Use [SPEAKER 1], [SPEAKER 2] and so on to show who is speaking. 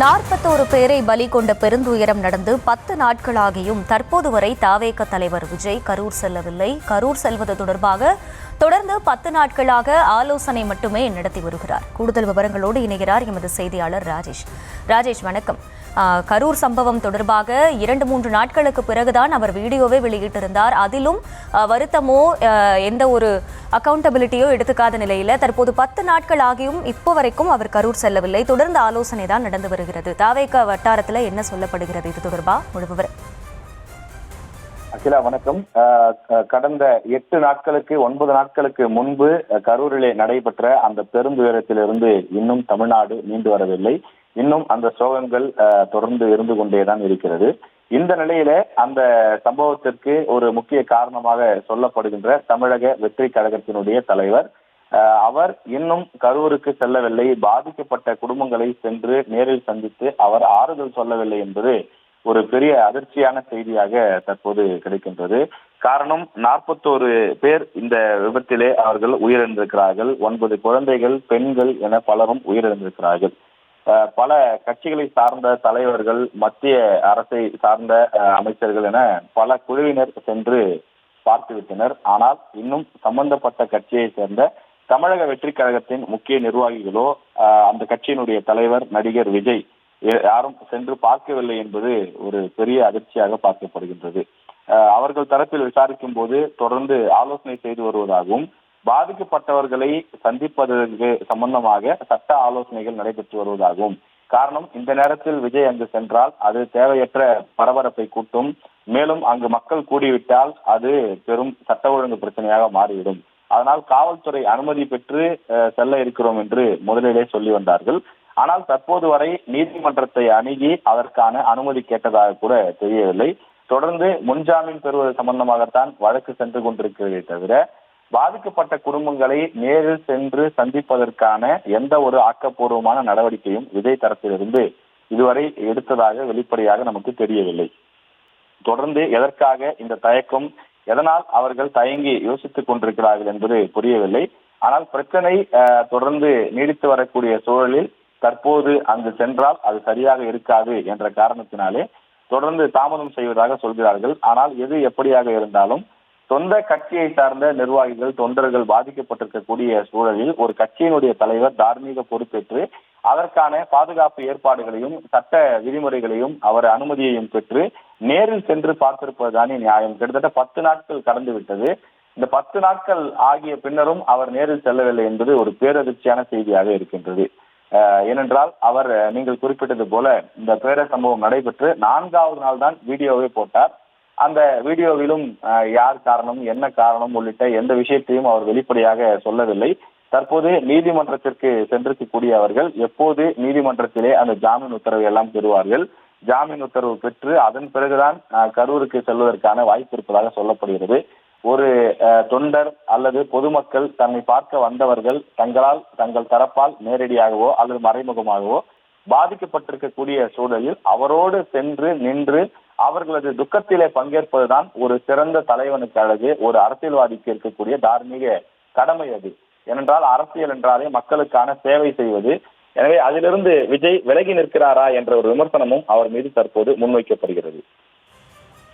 [SPEAKER 1] 41 பேரை பலி கொண்ட பெருந்துயரம் நடந்து 10 நாட்களாகியும் தற்போது வரை தாவேக தலைவர் விஜய் கரூர் செல்லவில்லை. கரூர் செல்வது தொடர்பாக தொடர்ந்து 10 நாட்களாக ஆலோசனை மட்டுமே நடத்தி வருகிறார். கூடுதல் விவரங்களோடு இணைகிறார் எமது செய்தியாளர் ராஜேஷ். ராஜேஷ், வணக்கம். கரூர் சம்பவம் தொடர்பாக 2-3 நாட்களுக்கு பிறகுதான் அவர் வீடியோவை வெளியிட்டிருந்தார். அதிலும் வருத்தமோ எந்த ஒரு அக்கௌண்டபிலிட்டியோ எடுத்துக்காத நிலையில தற்போது 10 நாட்கள் ஆகியும் இப்போ வரைக்கும் அவர் கரூர் செல்லவில்லை. தொடர்ந்து ஆலோசனை தான் நடந்து வருகிறது. தாவேக வட்டாரத்தில் என்ன சொல்லப்படுகிறது இது தொடர்பா முழு விவரம்?
[SPEAKER 2] அகிலா, வணக்கம். கடந்த 8 நாட்களுக்கு 9 நாட்களுக்கு முன்பு கரூரிலே நடைபெற்ற அந்த பெருந்துயரத்திலிருந்து இன்னும் தமிழ்நாடு மீண்டு வரவில்லை. இன்னும் அந்த சோகங்கள் தொடர்ந்து இருந்து கொண்டேதான் இருக்கிறது. இந்த நிலையில அந்த சம்பவத்திற்கு ஒரு முக்கிய காரணமாக சொல்லப்படுகின்ற தமிழக வெற்றி கழகத்தினுடைய தலைவர் அவர் இன்னும் கரூருக்கு செல்லவில்லை. பாதிக்கப்பட்ட குடும்பங்களை சென்று நேரில் சந்தித்து அவர் ஆறுதல் சொல்லவில்லை என்பது ஒரு பெரிய அதிர்ச்சியான செய்தியாக தற்போது கிடைக்கின்றது. காரணம், 41 பேர் இந்த விபத்திலே அவர்கள் உயிரிழந்திருக்கிறார்கள். 9 குழந்தைகள், பெண்கள் என பலரும் உயிரிழந்திருக்கிறார்கள். பல கட்சிகளை சார்ந்த தலைவர்கள், மத்திய அரசை சார்ந்த அமைச்சர்கள் என பல குழுவினர் சென்று பார்த்துவிட்டனர். ஆனால் இன்னும் சம்பந்தப்பட்ட கட்சியை சேர்ந்த தமிழக வெற்றி கழகத்தின் முக்கிய நிர்வாகிகளோ அந்த கட்சியினுடைய தலைவர் நடிகர் விஜய் யாரும் சென்று பார்க்கவில்லை என்பது ஒரு பெரிய அதிர்ச்சியாக பார்க்கப்படுகின்றது. அவர்கள் தரப்பில் விசாரிக்கும் போது தொடர்ந்து ஆலோசனை செய்து வருவதாகவும், பாதிக்கப்பட்டவர்களை சந்திப்பதற்கு சம்பந்தமாக சட்ட ஆலோசனைகள் நடைபெற்று வருவதாகவும், காரணம் இந்த நேரத்தில் விஜய் அங்கு சென்றால் அது தேவையற்ற பரபரப்பை கூட்டும், மேலும் அங்கு மக்கள் கூடிவிட்டால் அது பெரும் சட்ட ஒழுங்கு பிரச்சனையாக மாறிவிடும். அதனால் காவல்துறை அனுமதி பெற்று செல்ல இருக்கிறோம் என்று முதலிலே சொல்லி வந்தார்கள். ஆனால் தற்போது வரை நீதிமன்றத்தை அணுகி அதற்கான அனுமதி கேட்டதாக கூட தெரியவில்லை. தொடர்ந்து முன்ஜாமீன் பெறுவது சம்பந்தமாகத்தான் வழக்கு சென்று கொண்டிருக்கிறதே தவிர பாதிக்கப்பட்ட குடும்பங்களை நேரில் சென்று சந்திப்பதற்கான எந்த ஒரு ஆக்கப்பூர்வமான நடவடிக்கையும் விஜய் தரப்பிலிருந்து இதுவரை எடுத்ததாக வெளிப்படையாக நமக்கு தெரியவில்லை. தொடர்ந்து எதற்காக இந்த தயக்கம், எதனால் அவர்கள் தயங்கி யோசித்துக் கொண்டிருக்கிறார்கள் என்பது புரியவில்லை. ஆனால் பிரச்சனை தொடர்ந்து நீடித்து வரக்கூடிய சூழலில் தற்போது அங்கு சென்றால் அது சரியாக இருக்காது என்ற காரணத்தினாலே தொடர்ந்து தாமதம் செய்வதாக சொல்கிறார்கள். ஆனால் எது எப்படியாக இருந்தாலும் சொந்த கட்சியை சார்ந்த நிர்வாகிகள், தொண்டர்கள் பாதிக்கப்பட்டிருக்கக்கூடிய சூழலில் ஒரு கட்சியினுடைய தலைவர் தார்மீக பொறுப்பேற்று அதற்கான பாதுகாப்பு ஏற்பாடுகளையும் சட்ட விதிமுறைகளையும் அவர் அனுமதியையும் பெற்று நேரில் சென்று பார்த்திருப்பதுதானே நியாயம். கிட்டத்தட்ட 10 நாட்கள் கடந்து விட்டது. இந்த 10 நாட்கள் ஆகிய பின்னரும் அவர் நேரில் செல்லவில்லை என்பது ஒரு பேரதிர்ச்சியான செய்தியாக இருக்கின்றது. ஏனென்றால் அவர் நீங்கள் குறிப்பிட்டது போல இந்த பேர சம்பவம் நடைபெற்று 4வது நாள் தான் வீடியோவை போட்டார். அந்த வீடியோவிலும் யார் காரணம், என்ன காரணம் உள்ளிட்ட எந்த விஷயத்தையும் அவர் வெளிப்படையாக சொல்லவில்லை. தற்போது நீதிமன்றத்திற்கு சென்றிருக்கக்கூடிய அவர்கள் எப்போது நீதிமன்றத்திலே அந்த ஜாமீன் உத்தரவை எல்லாம் பெறுவார்கள். ஜாமீன் உத்தரவு பெற்று அதன் பிறகுதான் கரூருக்கு செல்வதற்கான வாய்ப்பு இருப்பதாக சொல்லப்படுகிறது. ஒரு தொண்டர் அல்லது பொதுமக்கள் தன்னை பார்க்க வந்தவர்கள் தங்கள் தரப்பால் நேரடியாகவோ அல்லது மறைமுகமாகவோ பாதிக்கப்பட்டிருக்கக்கூடிய சூழலில் அவரோடு சென்று நின்று அவர்களது துக்கத்திலே பங்கேற்பதுதான் ஒரு சிறந்த தலைவனுக்கு அழகு, ஒரு அரசியல்வாதிக்கு இருக்கக்கூடிய தார்மீக கடமை அது. ஏனென்றால் அரசியல் என்றாலே மக்களுக்கான சேவை செய்வது. எனவே அதிலிருந்து விஜய் விலகி நிற்கிறாரா என்ற ஒரு விமர்சனமும் அவர் மீது தற்போது முன்வைக்கப்படுகிறது.